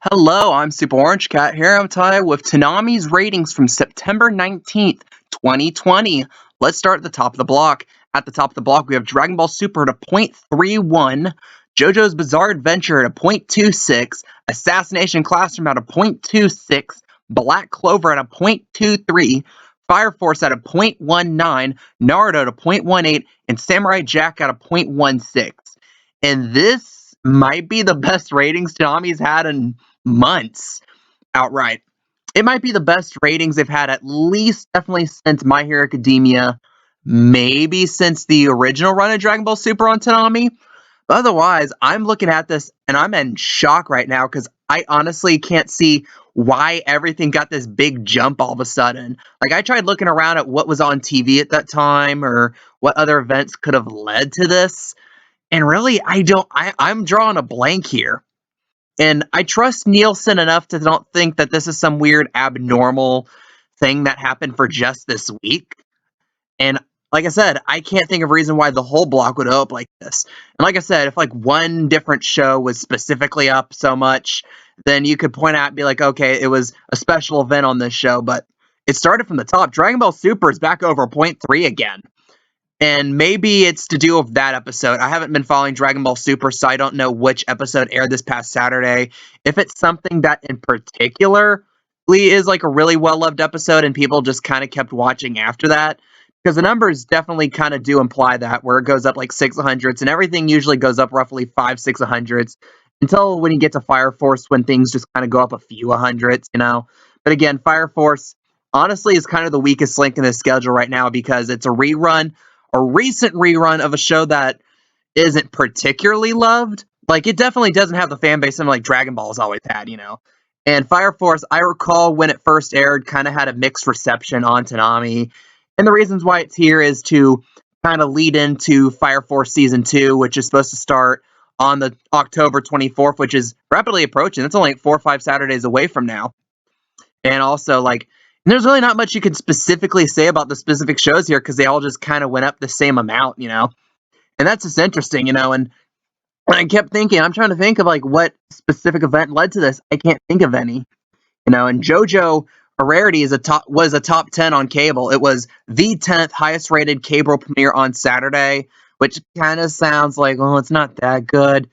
Hello, I'm Super Orange Cat here. I'm Ty with Toonami's ratings from September 19th, 2020. Let's start at the top of the block. At the top of the block, we have Dragon Ball Super at a .31, JoJo's Bizarre Adventure at a .26, Assassination Classroom at a .26, Black Clover at a .23, Fire Force at a .19, Naruto at a .18, and Samurai Jack at a .16. And this might be the best ratings Toonami's had in months outright. It might be the best ratings they've had at least definitely since My Hero Academia, maybe since the original run of Dragon Ball Super on Toonami. But otherwise, I'm looking at this and I'm in shock right now because I honestly can't see why everything got this big jump all of a sudden. Like, I tried looking around at what was on TV at that time or what other events could have led to this. And really, I'm drawing a blank here. And I trust Nielsen enough to not think that this is some weird abnormal thing that happened for just this week. And like I said, I can't think of a reason why the whole block would go up like this. And like I said, if like one different show was specifically up so much, then you could point out and be like, okay, it was a special event on this show, but it started from the top. Dragon Ball Super is back over .3 again. And maybe it's to do with that episode. I haven't been following Dragon Ball Super, so I don't know which episode aired this past Saturday. If it's something that in particular is like a really well-loved episode and people just kind of kept watching after that, because the numbers definitely kind of do imply that, where it goes up like 600s, and everything usually goes up roughly 500-600s, until when you get to Fire Force, when things just kind of go up a few hundreds, you know? But again, Fire Force, honestly, is kind of the weakest link in the schedule right now because it's a recent rerun of a show that isn't particularly loved. Like, it definitely doesn't have the fan base something like Dragon Ball has always had, you know? And Fire Force, I recall when it first aired, kind of had a mixed reception on Toonami. And the reasons why it's here is to kind of lead into Fire Force Season 2, which is supposed to start on the October 24th, which is rapidly approaching. It's only like 4 or 5 Saturdays away from now. And also, like, there's really not much you can specifically say about the specific shows here because they all just kind of went up the same amount, you know? And that's just interesting, you know? And I kept thinking, I'm trying to think of, like, what specific event led to this. I can't think of any, you know? And JoJo, a rarity, was a top 10 on cable. It was the 10th highest rated cable premiere on Saturday, which kind of sounds like, well, it's not that good.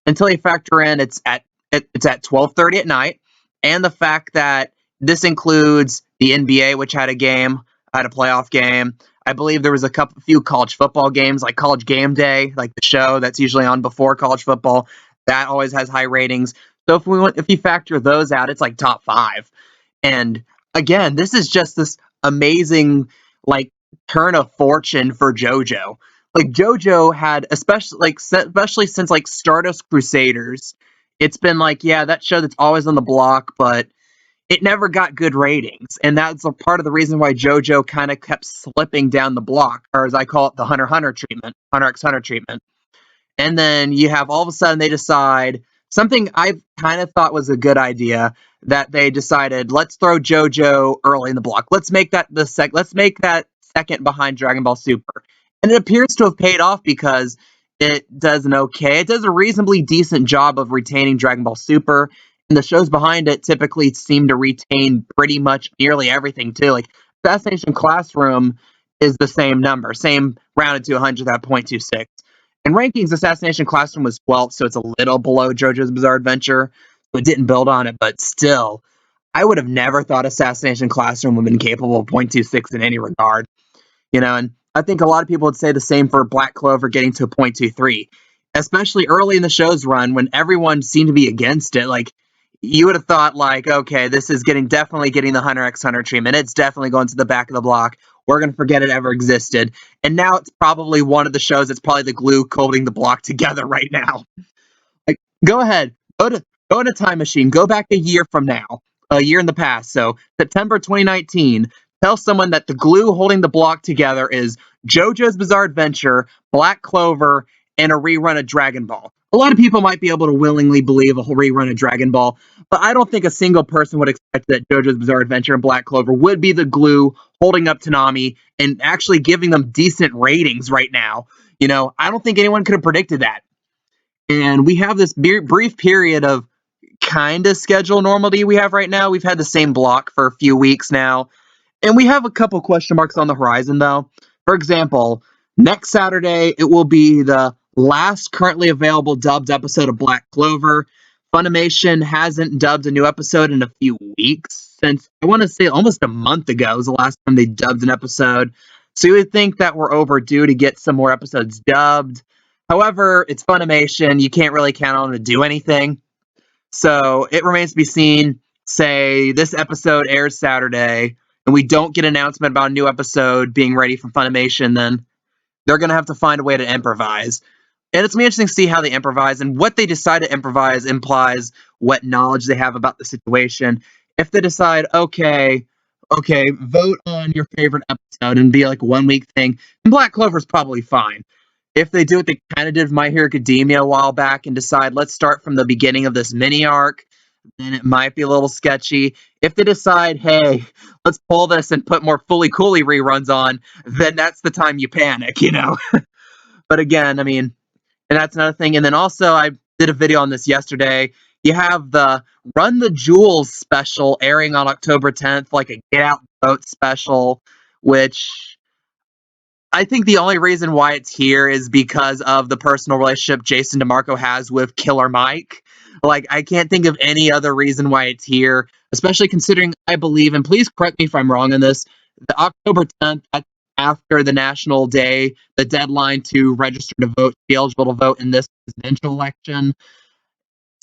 Until you factor in it's at 12:30 at night, and the fact that this includes the NBA, which had a playoff game. I believe there was few college football games, like College Game Day, like the show that's usually on before college football. That always has high ratings. So if you factor those out, it's like top 5. And again, this is just this amazing like turn of fortune for JoJo. Like, JoJo had especially since like Stardust Crusaders, it's been like, yeah, that show that's always on the block, but it never got good ratings. And that's a part of the reason why JoJo kind of kept slipping down the block, or as I call it, the Hunter x Hunter treatment. And then you have all of a sudden they decide something I kind of thought was a good idea, that they decided, let's throw JoJo early in the block. Let's make that second behind Dragon Ball Super. And it appears to have paid off because it does a reasonably decent job of retaining Dragon Ball Super. And the shows behind it typically seem to retain pretty much nearly everything too. Like, Assassination Classroom is the same number, same rounded to 100 at .26. In rankings, Assassination Classroom was 12th, so it's a little below JoJo's Bizarre Adventure. So it didn't build on it, but still, I would have never thought Assassination Classroom would have been capable of .26 in any regard. You know, and I think a lot of people would say the same for Black Clover getting to a .23, especially early in the show's run when everyone seemed to be against it. Like, you would have thought, like, okay, this is definitely getting the Hunter x Hunter treatment. It's definitely going to the back of the block. We're going to forget it ever existed. And now it's probably one of the shows that's probably the glue holding the block together right now. Like, go ahead. Go in a time machine. Go back a year from now. A year in the past. So, September 2019. Tell someone that the glue holding the block together is JoJo's Bizarre Adventure, Black Clover, and a rerun of Dragon Ball. A lot of people might be able to willingly believe a whole rerun of Dragon Ball, but I don't think a single person would expect that JoJo's Bizarre Adventure and Black Clover would be the glue holding up Toonami and actually giving them decent ratings right now. You know, I don't think anyone could have predicted that. And we have this brief period of kind of schedule normality we have right now. We've had the same block for a few weeks now, and we have a couple question marks on the horizon, though. For example, next Saturday, it will be the last currently available dubbed episode of Black Clover. Funimation hasn't dubbed a new episode in a few weeks, since I want to say almost a month ago was the last time they dubbed an episode. So you would think that we're overdue to get some more episodes dubbed. However, it's Funimation. You can't really count on them to do anything. So it remains to be seen. Say this episode airs Saturday, and we don't get an announcement about a new episode being ready from Funimation, then they're going to have to find a way to improvise. And it's going to be interesting to see how they improvise, and what they decide to improvise implies what knowledge they have about the situation. If they decide, okay, vote on your favorite episode and be like a 1 week thing, then Black Clover's probably fine. If they do what they kind of did with My Hero Academia a while back and decide, let's start from the beginning of this mini arc, then it might be a little sketchy. If they decide, hey, let's pull this and put more Fully Cooley reruns on, then that's the time you panic, you know? But again, I mean, and that's another thing. And then also, I did a video on this yesterday. You have the Run the Jewels special airing on October 10th, like a Get Out the Vote special, which I think the only reason why it's here is because of the personal relationship Jason DeMarco has with Killer Mike. Like, I can't think of any other reason why it's here, especially considering I believe, and please correct me if I'm wrong on this, the October 10th, that's after the national day, the deadline to register to vote, be eligible to vote in this presidential election.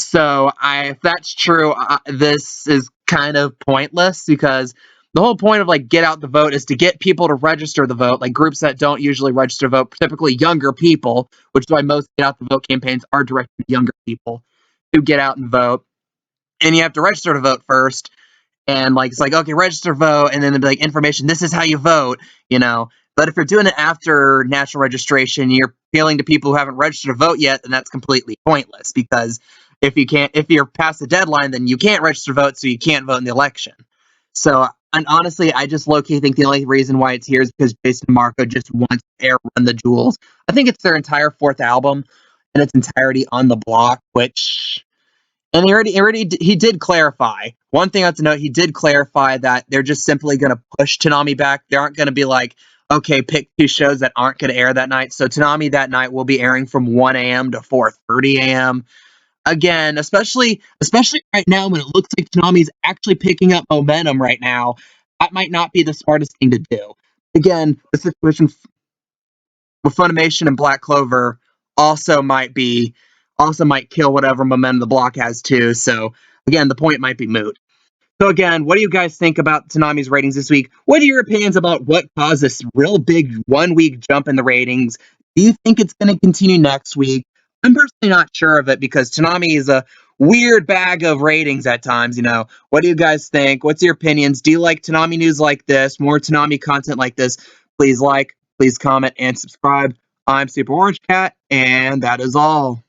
So, if that's true, this is kind of pointless, because the whole point of like Get Out the Vote is to get people to register the vote, like groups that don't usually register to vote, typically younger people, which is why most Get Out the Vote campaigns are directed to younger people to get out and vote. And you have to register to vote first. And like it's like, okay, register vote, and then they'll be like, information, this is how you vote, you know. But if you're doing it after national registration, you're appealing to people who haven't registered to vote yet, then that's completely pointless, because if you're past the deadline, then you can't register to vote, so you can't vote in the election. So, and honestly, I just low-key think the only reason why it's here is because Jason Marco just wants to air Run the Jewels. I think it's their entire fourth album in its entirety on the block, which, and he did clarify. One thing I have to note, he did clarify that they're just simply going to push Toonami back. They aren't going to be like, okay, pick two shows that aren't going to air that night. So Toonami that night will be airing from 1 a.m. to 4:30 a.m. Again, especially right now when it looks like Toonami's actually picking up momentum right now, that might not be the smartest thing to do. Again, the situation with Funimation and Black Clover also might kill whatever momentum the block has too. So again, the point might be moot. So again, what do you guys think about Toonami's ratings this week? What are your opinions about what caused this real big 1 week jump in the ratings? Do you think it's going to continue next week? I'm personally not sure of it, because Toonami is a weird bag of ratings at times, you know. What do you guys think? What's your opinions? Do you like Toonami news like this? More Toonami content like this? Please like, please comment, and subscribe. I'm Super Orange Cat, and that is all.